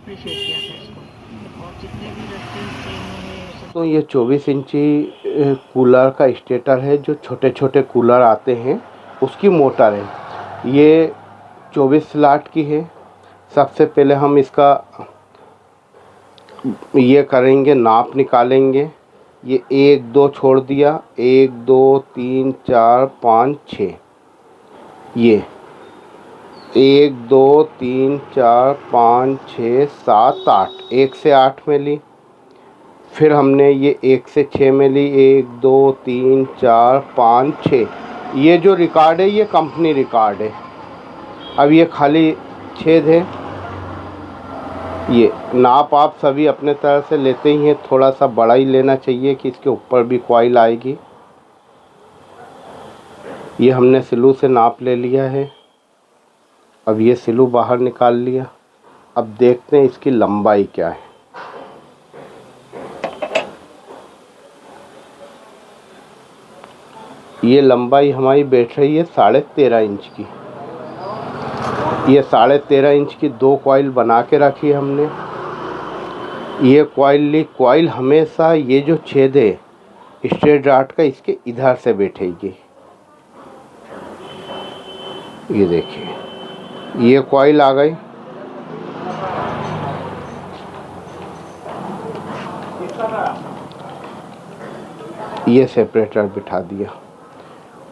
Appreciate किया था इसको। और जितने भी रस्टिंग ट्रेनों में तो ये 24 इंची कूलर का स्टेटर है, जो छोटे छोटे कूलर आते हैं उसकी मोटर है। ये 24 स्लॉट की है। सबसे पहले हम इसका ये करेंगे, नाप निकालेंगे। ये 1 2 छोड़ दिया, 1 2 3 4 5 6। ये 1 2 3 4 5 6 7 8, 1 से 8 में ली। फिर हमने ये 1 से 6 में ली, 1 2 3 4 5 6। ये जो रिकॉर्ड है ये कंपनी रिकॉर्ड है। अब ये खाली छेद है। ये नाप आप सभी अपने तरह से लेते ही हैं, थोड़ा सा बड़ा ही लेना चाहिए कि इसके ऊपर भी कॉइल आएगी। ये हमने सिलू से नाप ले लिया है। अब ये सिलू बाहर निकाल लिया। अब देखते हैं इसकी लंबाई क्या है। ये लंबाई हमारी बैठ रही है 13.5 इंच की। ये 13.5 इंच की 2 कॉइल बना के रखी हमने। ये कॉइल ली। कॉइल हमेशा ये जो छेद है स्ट्रेट डार्ट का, इसके इधर से बैठेगी। ये देखिए, ये कॉइल आ गई। ये सेपरेटर बिठा दिया।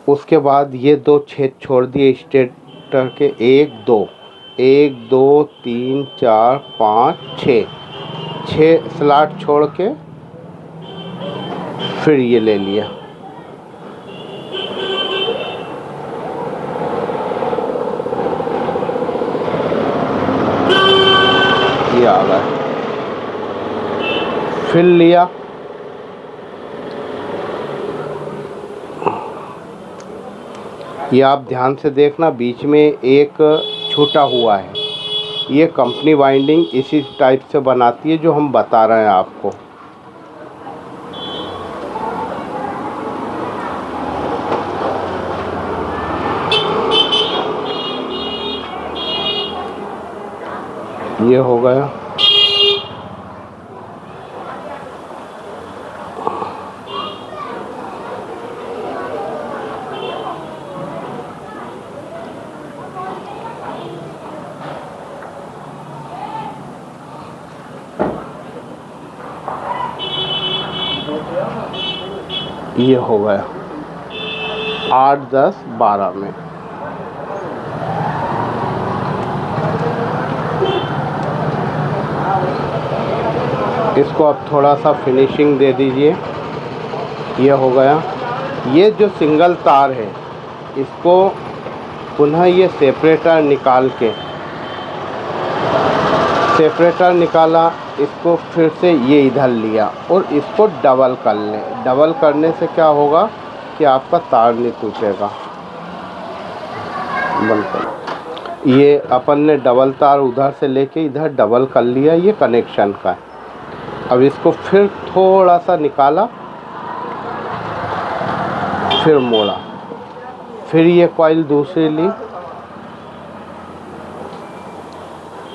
उसके बाद ये 2 छेद छोड़ दिए स्टेटर के, 1 2 1 2 3 4 5 6 स्लॉट छोड़ के फिर ये ले लिया। ये आ गया। फिर लिया। ये आप ध्यान से देखना, बीच में एक छूटा हुआ है। ये कंपनी वाइंडिंग इसी टाइप से बनाती है जो हम बता रहे हैं आपको। ये हो गया। ये हो गया 8 10 12 में। इसको अब थोड़ा सा फिनिशिंग दे दीजिए। ये हो गया। ये जो सिंगल तार है इसको पुनः ये सेपरेटर निकाल के, सेपरेटर निकाला, इसको फिर से ये इधर लिया और इसको डबल कर लें। डबल करने से क्या होगा कि आपका तार नहीं टूटेगा। बंद कर। ये अपन ने डबल तार उधर से लेके इधर डबल कर लिया, ये कनेक्शन का है। अब इसको फिर थोड़ा सा निकाला, फिर मोड़ा, फिर ये कॉइल दूसरी ली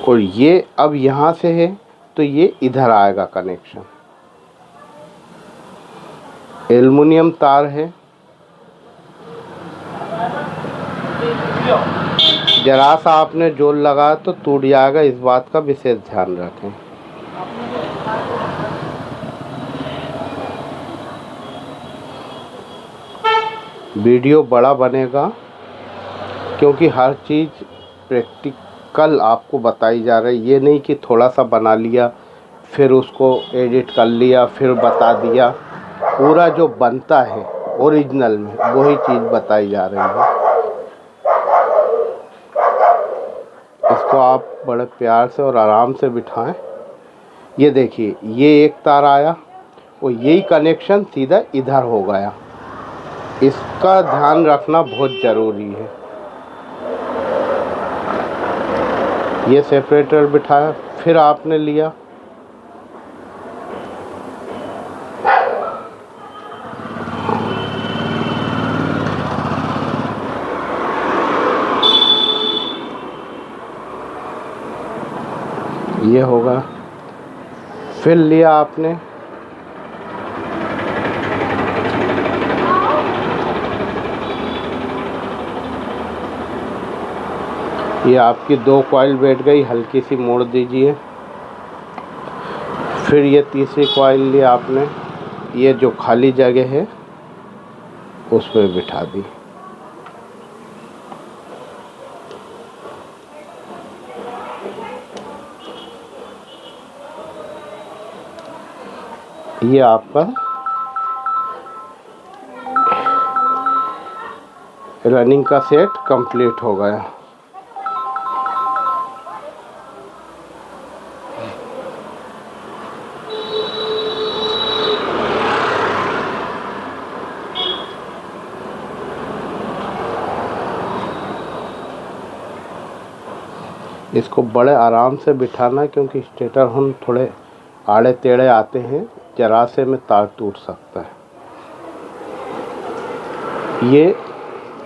और ये अब यहाँ से है तो ये इधर आएगा कनेक्शन। एल्युमिनियम तार है। जरा सा आपने जोर लगाया तो टूट जाएगा, इस बात का विशेष ध्यान रखें। वीडियो बड़ा बनेगा क्योंकि हर चीज़ प्रैक्टिकल आपको बताई जा रही है। ये नहीं कि थोड़ा सा बना लिया फिर उसको एडिट कर लिया फिर बता दिया। पूरा जो बनता है ओरिजिनल में वही चीज़ बताई जा रही है। इसको आप बड़े प्यार से और आराम से बिठाएं। ये देखिए, ये एक तार आया और यही कनेक्शन सीधा इधर हो गया। इसका ध्यान रखना बहुत ज़रूरी है। ये सेपरेटर बिठाया, फिर आपने लिया, ये होगा। फिर लिया आपने ये आपकी 2 कॉइल बैठ गई, हल्की सी मोड़ दीजिए। फिर ये तीसरी कॉइल ली आपने, ये जो खाली जगह है उस पर बिठा दी। ये आपका रनिंग का सेट कंप्लीट हो गया। इसको बड़े आराम से बिठाना, क्योंकि स्टेटर हम थोड़े आड़े टेढ़े आते हैं, जरा से में तार टूट सकता है। ये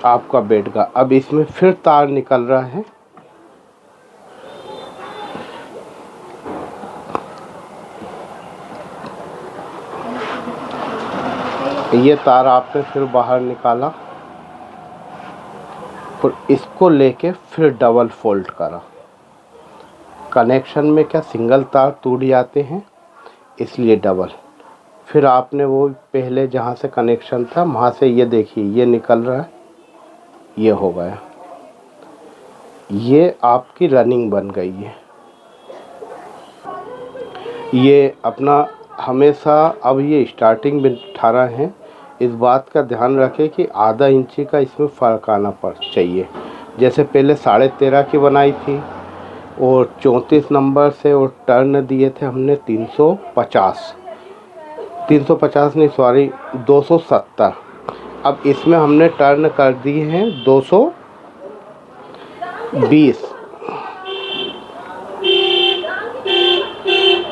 आपका बेड का, अब इसमें फिर तार निकल रहा है। ये तार आपने फिर बाहर निकाला और इसको लेके फिर डबल फोल्ड करा। कनेक्शन में क्या सिंगल तार टूट जाते हैं, इसलिए डबल। फिर आपने वो पहले जहाँ से कनेक्शन था वहाँ से ये देखिए ये निकल रहा है, ये हो गया। ये आपकी रनिंग बन गई है। ये अपना हमेशा, अब ये स्टार्टिंग में 18 है, इस बात का ध्यान रखें कि आधा इंची का इसमें फ़र्क आना चाहिए। जैसे पहले 13.5 की बनाई थी और 34 नंबर से और टर्न दिए थे हमने 350 नहीं सॉरी 270। अब इसमें हमने टर्न कर दिए हैं 220।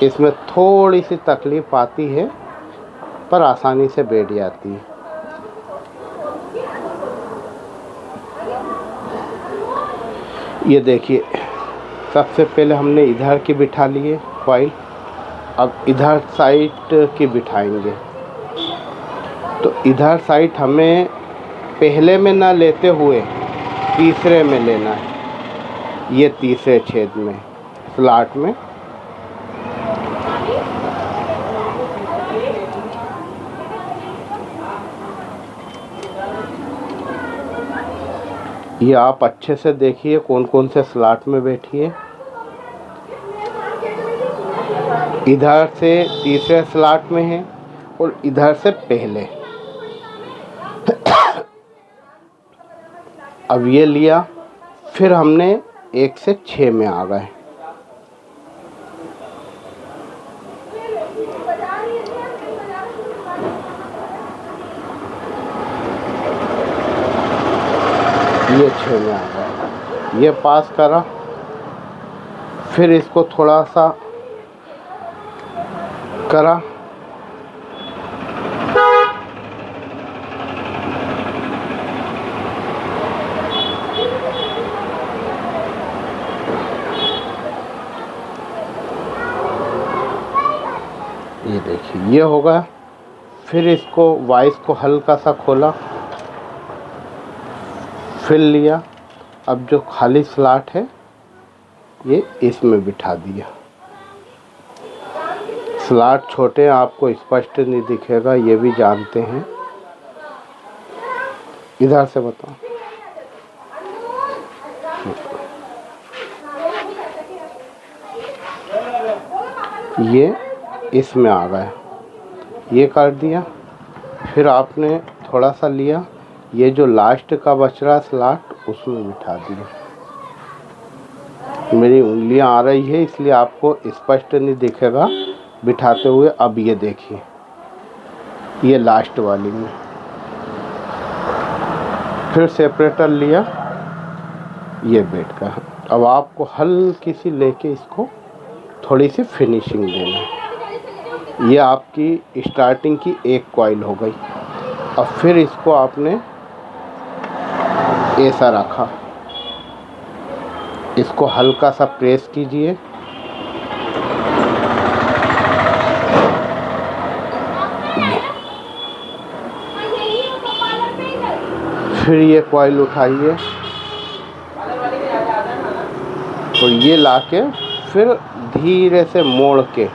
इसमें थोड़ी सी तकलीफ आती है पर आसानी से बैठ जाती है। ये देखिए, सबसे पहले हमने इधर की बिठा लिए कॉइल, अब इधर साइड की बिठाएंगे। तो इधर साइड हमें पहले में ना लेते हुए तीसरे में लेना है, ये तीसरे छेद में स्लॉट में। ये आप अच्छे से देखिए कौन कौन से स्लॉट में बैठी है। इधर से तीसरे स्लॉट में है और इधर से पहले। अब ये लिया, फिर हमने 1 से 6 में आ गए। ये 6 में आ गया, ये पास करा। फिर इसको थोड़ा सा करा, ये देखिए ये होगा। फिर इसको वाइस को हल्का सा खोला, फिर लिया। अब जो खाली स्लॉट है ये इसमें बिठा दिया। स्लॉट छोटे आपको स्पष्ट नहीं दिखेगा, ये भी जानते हैं। इधर से बताओ, ये इसमें आ गया, ये कर दिया। फिर आपने थोड़ा सा लिया, ये जो लास्ट का बच रहा स्लॉट उसमें बिठा दिया। मेरी उंगलियां आ रही है इसलिए आपको स्पष्ट नहीं दिखेगा बिठाते हुए। अब ये देखिए, ये लास्ट वाली में फिर सेपरेटर लिया, ये बेड का। अब आपको हल्की सी लेके इसको थोड़ी सी फिनिशिंग देना। ये आपकी स्टार्टिंग की एक कॉइल हो गई। अब फिर इसको आपने ऐसा रखा, इसको हल्का सा प्रेस कीजिए, फिर ये कॉइल उठाइए और ये लाके फिर धीरे से मोड़ के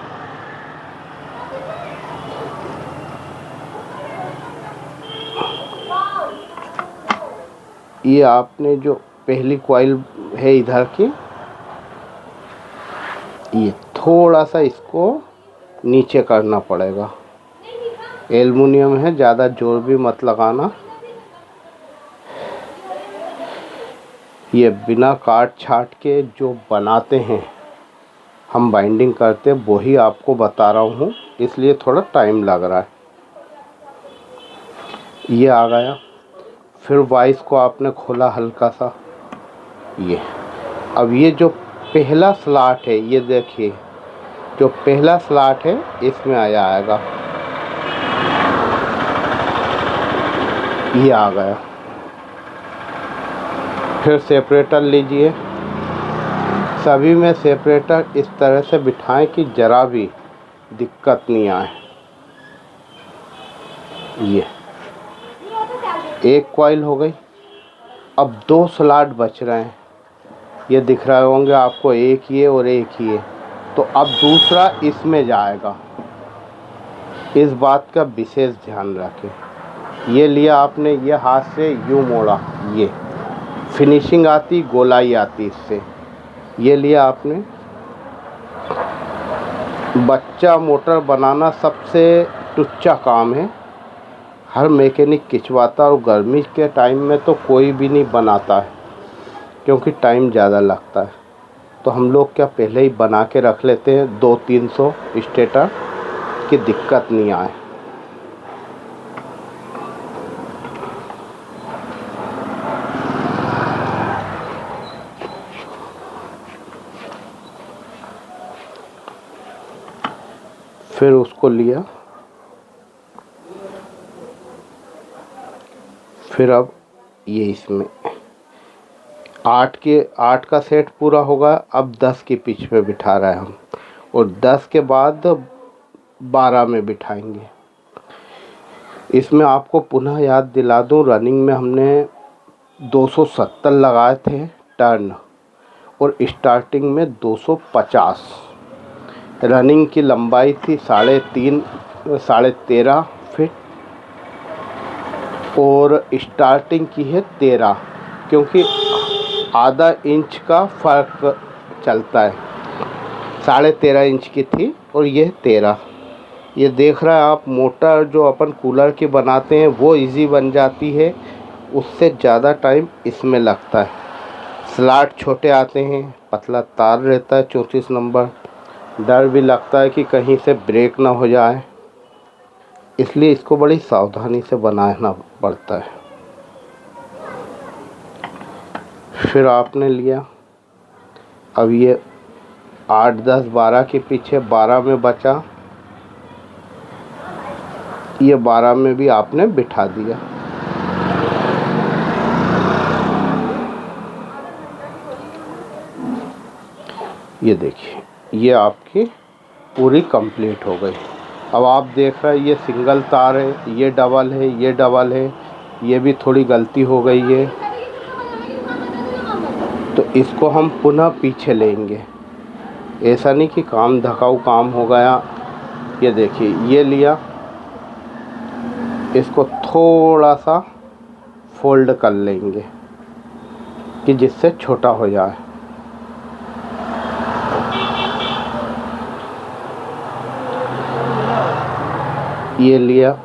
ये आपने जो पहली कॉइल है इधर की, ये थोड़ा सा इसको नीचे करना पड़ेगा। एल्युमिनियम है, ज़्यादा जोर भी मत लगाना। ये बिना काट छाट के जो बनाते हैं हम, बाइंडिंग करते हैं, वही आपको बता रहा हूँ, इसलिए थोड़ा टाइम लग रहा है। ये आ गया। फिर वाइस को आपने खोला हल्का सा, ये अब ये जो पहला स्लॉट है, ये देखिए जो पहला स्लॉट है इसमें आएगा, ये आ गया। फिर सेपरेटर लीजिए, सभी में सेपरेटर इस तरह से बिठाएं कि ज़रा भी दिक्कत नहीं आए। ये एक कॉइल हो गई। अब 2 स्लॉट बच रहे हैं, ये दिख रहे होंगे आपको, एक ये और एक ये। तो अब दूसरा इसमें जाएगा, इस बात का विशेष ध्यान रखें। ये लिया आपने, ये हाथ से यूँ मोड़ा, ये फिनिशिंग आती, गोलाई आती इससे। ये लिया आपने। बच्चा मोटर बनाना सबसे टुच्चा काम है, हर मैकेनिक खिंचवाता, और गर्मी के टाइम में तो कोई भी नहीं बनाता है क्योंकि टाइम ज़्यादा लगता है। तो हम लोग क्या पहले ही बना के रख लेते हैं 200-300 स्टेटर, की दिक्कत नहीं आए। फिर उसको लिया, फिर अब ये इसमें 8 का सेट पूरा होगा। अब 10 के पिच पे बिठा रहे हैं हम, और 10 के बाद 12 में बिठाएंगे। इसमें आपको पुनः याद दिला दूं, रनिंग में हमने 270 लगाए थे टर्न, और स्टार्टिंग में 250। रनिंग की लंबाई थी 13.5 फीट, और स्टार्टिंग की है 13, क्योंकि आधा इंच का फ़र्क चलता है। 13.5 इंच की थी और ये 13। ये देख रहा है आप, मोटर जो अपन कूलर की बनाते हैं वो इजी बन जाती है, उससे ज़्यादा टाइम इसमें लगता है। स्लॉट छोटे आते हैं, पतला तार रहता है 34 नंबर, डर भी लगता है कि कहीं से ब्रेक ना हो जाए, इसलिए इसको बड़ी सावधानी से बनाना पड़ता है। फिर आपने लिया, अब ये 8, 10, 12 के पीछे 12 में बचा, ये 12 में भी आपने बिठा दिया। ये देखिए, ये आपकी पूरी कंप्लीट हो गई। अब आप देख रहे हैं ये सिंगल तार है, ये डबल है, ये डबल है, ये भी थोड़ी गलती हो गई है, तो इसको हम पुनः पीछे लेंगे। ऐसा नहीं कि काम धकाऊ काम हो गया। ये देखिए, ये लिया, इसको थोड़ा सा फोल्ड कर लेंगे कि जिससे छोटा हो जाए। ये लिया,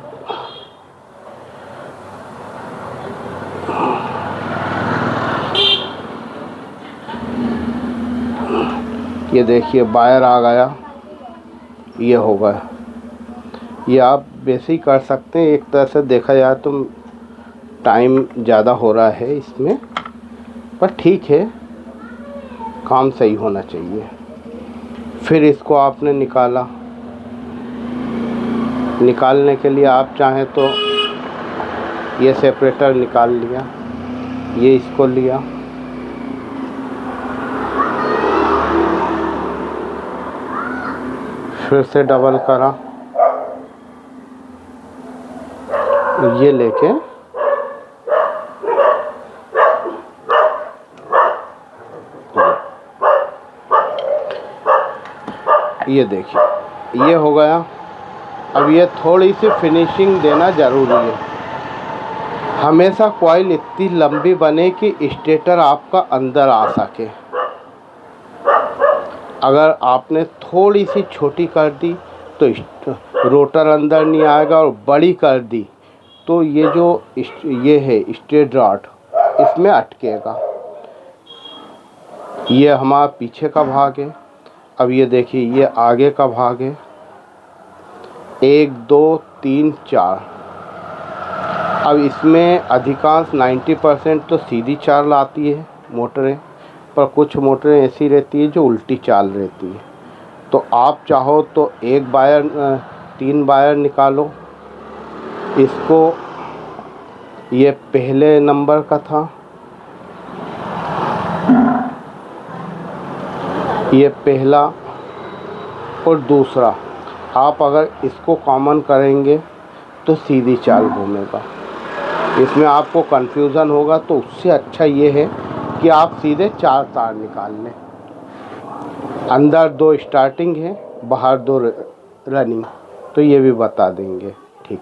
ये देखिए वायर आ गया, ये हो गया। ये आप वैसे ही कर सकते हैं, एक तरह से देखा जाए तो टाइम ज़्यादा हो रहा है इसमें, पर ठीक है, काम सही होना चाहिए। फिर इसको आपने निकाला, निकालने के लिए आप चाहें तो ये सेपरेटर निकाल लिया, ये इसको लिया, फिर से डबल करा, ये लेके ये देखिए ये हो गया। अब ये थोड़ी सी फिनिशिंग देना ज़रूरी है। हमेशा कॉइल इतनी लंबी बने कि स्टेटर आपका अंदर आ सके। अगर आपने थोड़ी सी छोटी कर दी तो रोटर अंदर नहीं आएगा, और बड़ी कर दी तो ये जो ये है स्ट्रेट रॉड इसमें अटकेगा। ये हमारा पीछे का भाग है। अब ये देखिए ये आगे का भाग है। 1 2 3 4। अब इसमें अधिकांश 90% तो सीधी चाल आती है मोटरें, पर कुछ मोटरें ऐसी रहती है जो उल्टी चाल रहती है। तो आप चाहो तो 1 वायर 3 वायर निकालो। इसको ये पहले नंबर का था, ये पहला और दूसरा। आप अगर इसको कॉमन करेंगे तो सीधी चाल घूमेगा। इसमें आपको कन्फ्यूज़न होगा, तो उससे अच्छा ये है कि आप सीधे 4 तार निकाल लें। अंदर 2 स्टार्टिंग है, बाहर 2 रनिंग, तो ये भी बता देंगे। ठीक,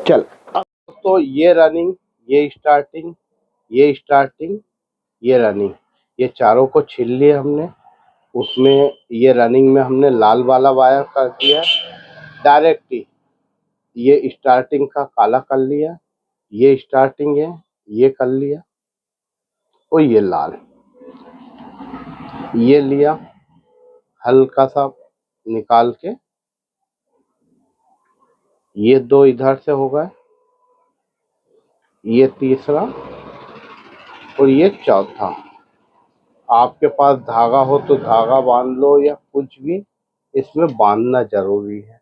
चल। अब तो ये रनिंग, ये स्टार्टिंग, ये स्टार्टिंग, ये रनिंग, ये चारों को छील लिया हमने। उसमें ये रनिंग में हमने लाल वाला वायर कर दिया डायरेक्ट ही। ये स्टार्टिंग का काला कर लिया, ये स्टार्टिंग है ये कर लिया, और ये लाल ये लिया हल्का सा निकाल के। ये 2 इधर से हो गए, ये तीसरा और ये चौथा। आपके पास धागा हो तो धागा बांध लो, या कुछ भी, इसमें बांधना जरूरी है।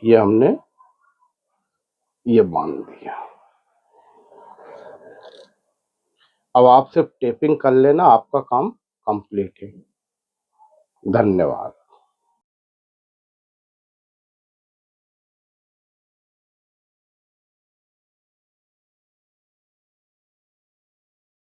ये हमने ये बांध दिया। अब आप सिर्फ टेपिंग कर लेना, आपका काम कंप्लीट है। धन्यवाद।